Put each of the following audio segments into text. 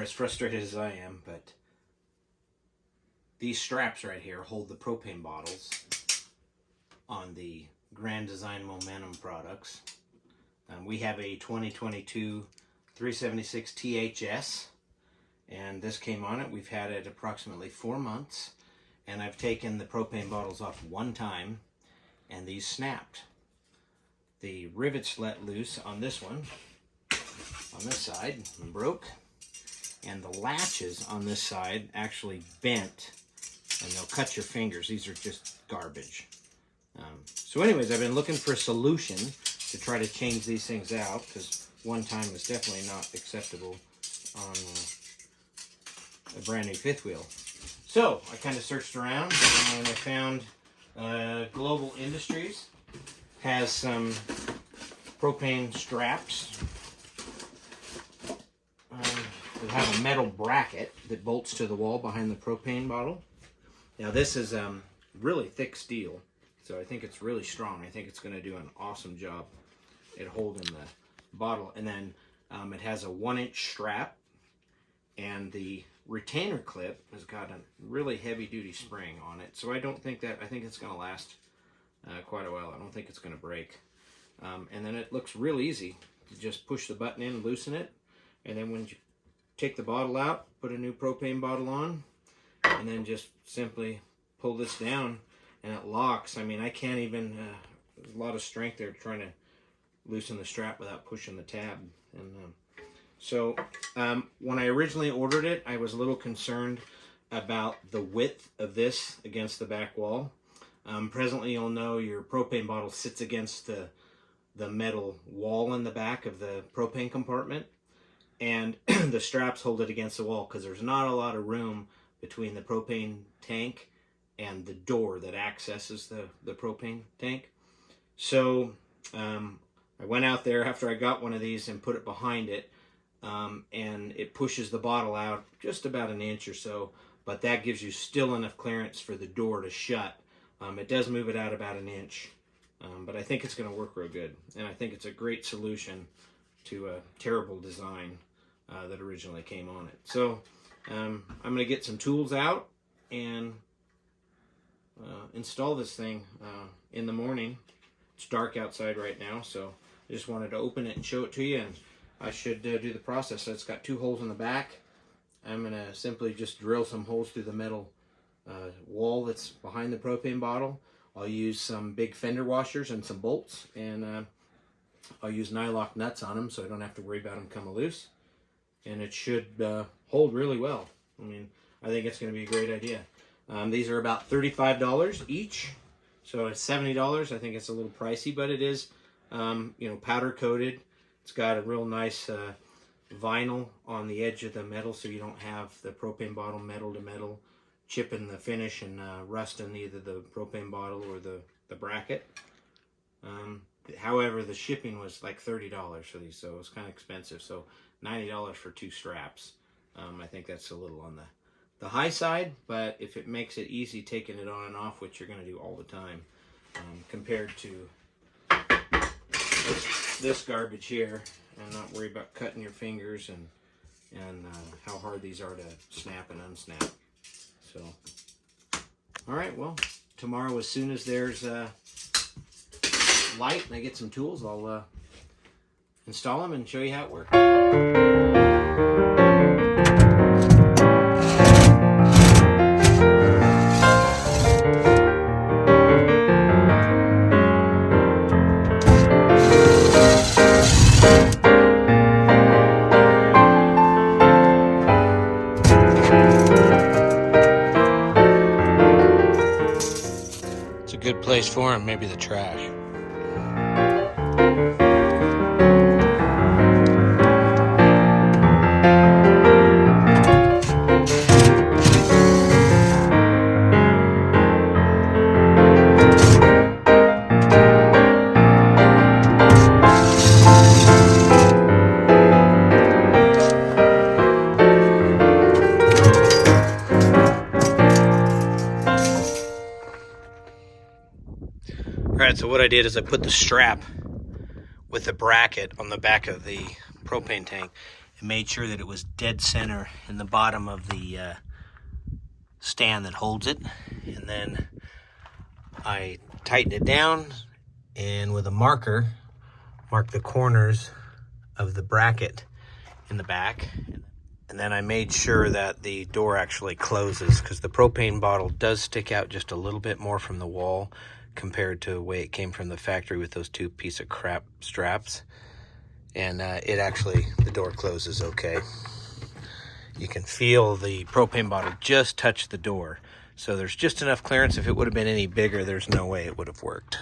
as frustrated as I am, but these straps right here hold the propane bottles on the Grand Design Momentum products. We have a 2022 376 THS, and this came on it. We've had it approximately 4 months, and I've taken the propane bottles off one time, and these snapped. The rivets let loose on this one, on this side, and broke, and the latches on this side actually bent, and they'll cut your fingers. These are just garbage. So anyways, I've been looking for a solution to try to change these things out, because one time is definitely not acceptable on a brand new fifth wheel. So I kind of searched around, and I found Global Industries has some propane straps. They have a metal bracket that bolts to the wall behind the propane bottle. Now this is really thick steel, so I think it's really strong. I think it's going to do an awesome job at holding the bottle. And then it has a 1-inch strap, and the retainer clip has got a really heavy duty spring on it. So I think it's going to last quite a while. I don't think it's going to break. And then it looks real easy to just push the button in, loosen it, and then when you take the bottle out, put a new propane bottle on, and then just simply pull this down, and it locks. I mean, I can't even, there's a lot of strength there trying to loosen the strap without pushing the tab. And so when I originally ordered it, I was a little concerned about the width of this against the back wall. Presently, you'll know your propane bottle sits against the metal wall in the back of the propane compartment, and the straps hold it against the wall because there's not a lot of room between the propane tank and the door that accesses the propane tank. So I went out there after I got one of these and put it behind it, and it pushes the bottle out just about an inch or so, but that gives you still enough clearance for the door to shut. It does move it out about an inch, but I think it's going to work real good, and I think it's a great solution to a terrible design that originally came on it. So I'm going to get some tools out and install this thing in the morning. It's dark outside right now, so I just wanted to open it and show it to you, and I should do the process. So it's got 2 holes in the back. I'm going to simply just drill some holes through the metal wall that's behind the propane bottle. I'll use some big fender washers and some bolts, and I'll use nylon nuts on them so I don't have to worry about them coming loose. And it should hold really well. I mean, I think it's going to be a great idea. These are about $35 each, so it's $70. I think it's a little pricey, but it is, powder coated. It's got a real nice vinyl on the edge of the metal, so you don't have the propane bottle metal to metal chipping the finish and rusting either the propane bottle or the bracket. However, the shipping was like $30 for these, so it was kind of expensive. So $90 for 2 straps. I think that's a little on the high side, but if it makes it easy taking it on and off, which you're going to do all the time, compared to this garbage here, and not worry about cutting your fingers and how hard these are to snap and unsnap. So, all right, well, tomorrow, as soon as there's light and I get some tools, I'll install them and show you how it works. It's a good place for him, maybe the trash. Alright, so what I did is I put the strap with the bracket on the back of the propane tank I made sure that it was dead center in the bottom of the stand that holds it. And then I tightened it down and with a marker, mark the corners of the bracket in the back. And then I made sure that the door actually closes, because the propane bottle does stick out just a little bit more from the wall compared to the way it came from the factory with those two piece of crap straps. And the door closes okay. You can feel the propane bottle just touch the door. So there's just enough clearance. If it would have been any bigger, there's no way it would have worked.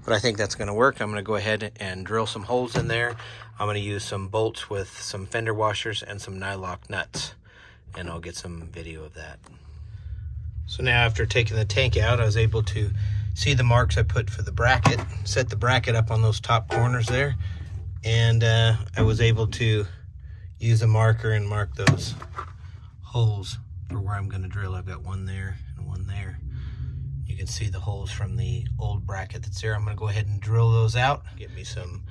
But I think that's going to work. I'm going to go ahead and drill some holes in there. I'm going to use some bolts with some fender washers and some nylon nuts. And I'll get some video of that. So now after taking the tank out, I was able to see the marks I put for the bracket. Set the bracket up on those top corners there. And I was able to use a marker and mark those holes for where I'm going to drill. I've got one there and one there. You can see the holes from the old bracket that's there. I'm going to go ahead and drill those out. Get me some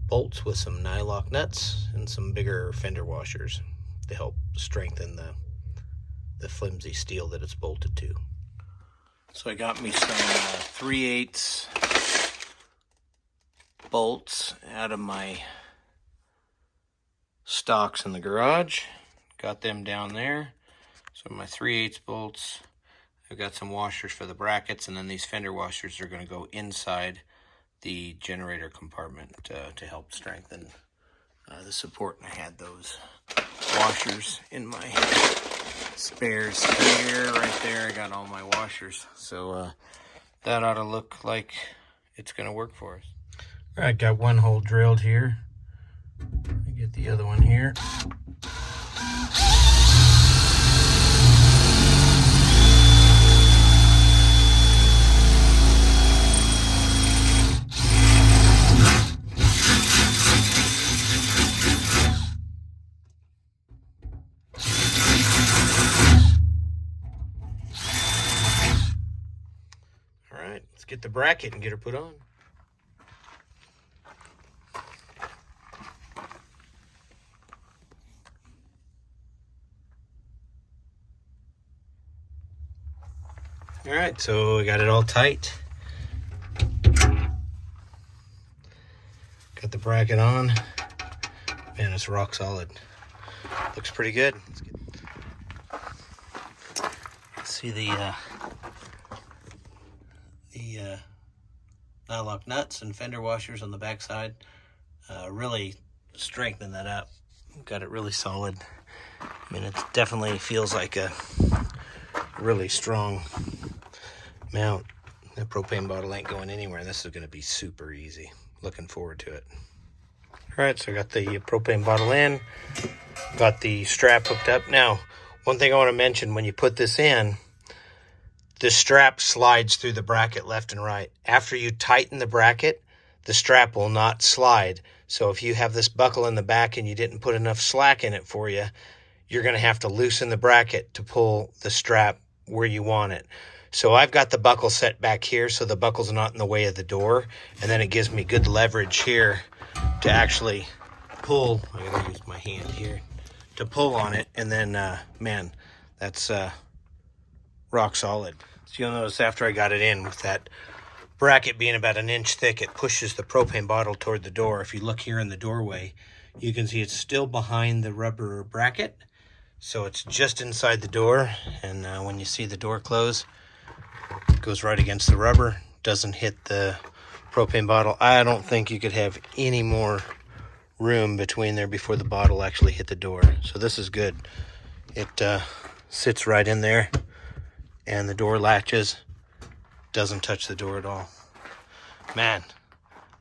bolts with some nylon nuts and some bigger fender washers to help strengthen the flimsy steel that it's bolted to. So I got me some 3/8 bolts out of my stocks in the garage. Got them down there. So my 3/8 bolts. I've got some washers for the brackets, and then these fender washers are going to go inside the generator compartment to help strengthen the support. And I had those washers in my spare spare right there. I got all my washers. So that ought to look like it's going to work for us. All right, got one hole drilled here. Let me get the other one here. Let's get the bracket and get her put on. All right, so we got it all tight. Got the bracket on. Man, it's rock solid. Looks pretty good. Let's see the nylon nuts and fender washers on the back side really strengthen that up. Got it really solid. I mean, it definitely feels like a really strong mount. The propane bottle ain't going anywhere. This is going to be super easy. Looking forward to it. All right, so I got the propane bottle in. Got the strap hooked up. Now, one thing I want to mention, when you put this in, the strap slides through the bracket left and right. After you tighten the bracket, the strap will not slide. So if you have this buckle in the back and you didn't put enough slack in it for you, you're going to have to loosen the bracket to pull the strap where you want it. So I've got the buckle set back here so the buckle's not in the way of the door. And then it gives me good leverage here to actually pull. I'm going to use my hand here to pull on it. And then, man, that's rock solid. So you'll notice after I got it in, with that bracket being about 1 inch thick, it pushes the propane bottle toward the door. If you look here in the doorway, you can see it's still behind the rubber bracket. So it's just inside the door. And when you see the door close, it goes right against the rubber, doesn't hit the propane bottle. I don't think you could have any more room between there before the bottle actually hit the door. So this is good. It sits right in there, and the door latches, doesn't touch the door at all. Man,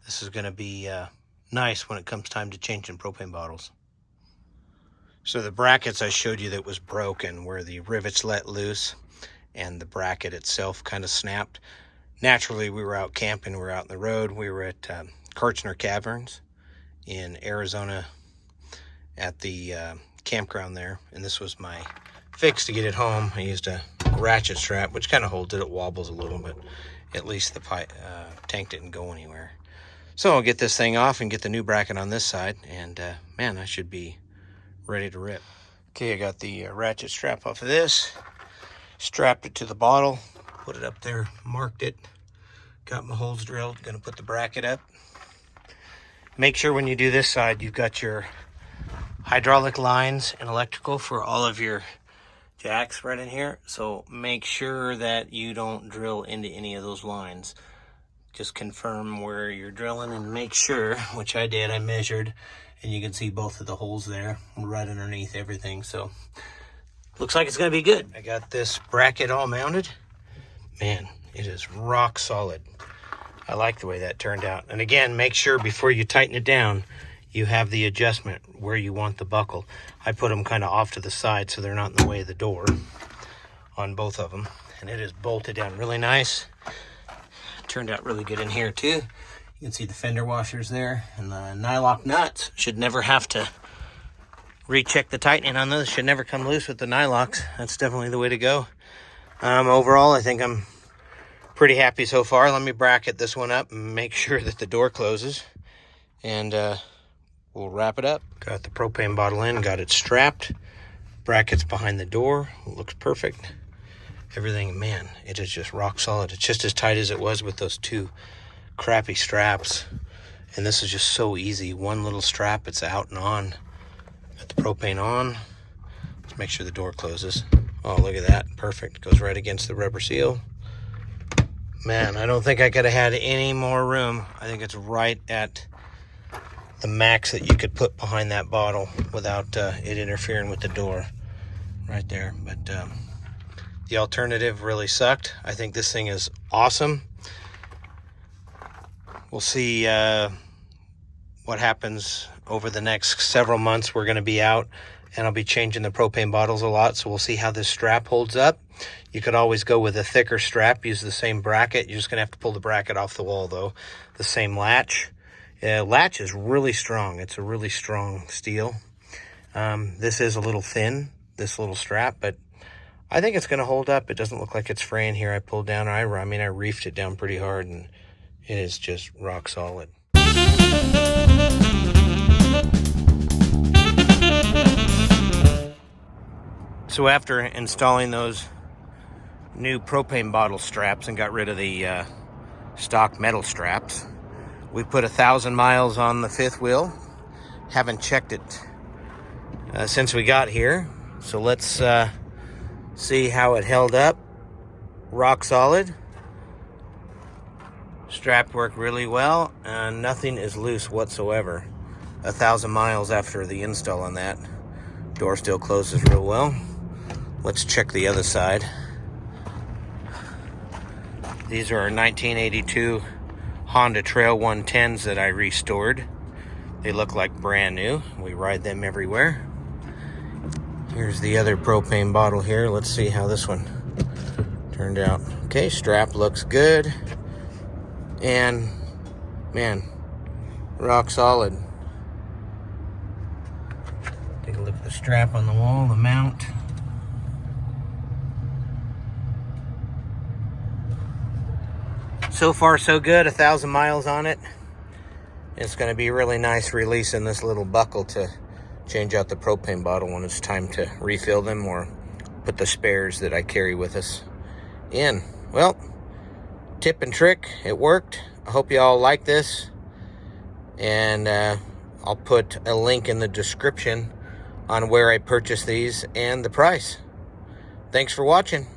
this is going to be nice when it comes time to changing propane bottles. So the brackets I showed you that was broken, where the rivets let loose and the bracket itself kind of snapped. Naturally, we were out camping, we were out in the road. We were at Karchner Caverns in Arizona at the campground there. And this was my fix to get it home. I used a ratchet strap, which kind of holds it. It wobbles a little, but at least the tank didn't go anywhere. So I'll get this thing off and get the new bracket on this side. And man, I should be ready to rip. Okay, I got the ratchet strap off of this, strapped it to the bottle, put it up there, marked it, got my holes drilled, gonna put the bracket up. Make sure when you do this side, you've got your hydraulic lines and electrical for all of your jacks right in here. So make sure that you don't drill into any of those lines. Just confirm where you're drilling and make sure, which I did, I measured, and you can see both of the holes there right underneath everything. So looks like it's gonna be good. I got this bracket all mounted. Man, it is rock solid. I like the way that turned out. And again, make sure before you tighten it down, you have the adjustment where you want the buckle. I put them kind of off to the side so they're not in the way of the door on both of them. And it is bolted down really nice. Turned out really good in here too. You can see the fender washers there, and the nylon nuts should never have to recheck the tightening on those. Should never come loose with the nylocks. That's definitely the way to go. Overall, I think I'm pretty happy so far. Let me bracket this one up and make sure that the door closes, and we'll wrap it up. Got the propane bottle in, got it strapped, brackets behind the door, looks perfect. Everything, man, it is just rock solid. It's just as tight as it was with those two crappy straps, and this is just so easy. One little strap, it's out and on. Got the propane on. Let's make sure the door closes. Oh, look at that, perfect. Goes right against the rubber seal. Man, I don't think I could have had any more room. I think it's right at the max that you could put behind that bottle without it interfering with the door right there. But the alternative really sucked. I think this thing is awesome. We'll see what happens over the next several months. We're going to be out, and I'll be changing the propane bottles a lot, so we'll see how this strap holds up. You could always go with a thicker strap, use the same bracket. You're just going to have to pull the bracket off the wall, though. The same latch. Latch is really strong. It's a really strong steel. This is a little thin, this little strap, but I think it's going to hold up. It doesn't look like it's fraying here. I pulled down, I reefed it down pretty hard, and it is just rock solid. So after installing those new propane bottle straps and got rid of the stock metal straps, we put 1,000 miles on the fifth wheel. Haven't checked it since we got here. So let's see how it held up. Rock solid. Strap worked really well, and nothing is loose whatsoever. 1,000 miles after the install on that. Door still closes real well. Let's check the other side. These are our 1982 Honda Trail 110s that I restored. They look like brand new. We ride them everywhere. Here's the other propane bottle here. Let's see how this one turned out. Okay, strap looks good. And, man, rock solid. Take a look at the strap on the wall, the mount. So far, so good. 1,000 miles on it. It's going to be really nice releasing this little buckle to change out the propane bottle when it's time to refill them or put the spares that I carry with us in. Well, tip and trick, it worked. I hope you all like this. And I'll put a link in the description on where I purchased these and the price. Thanks for watching.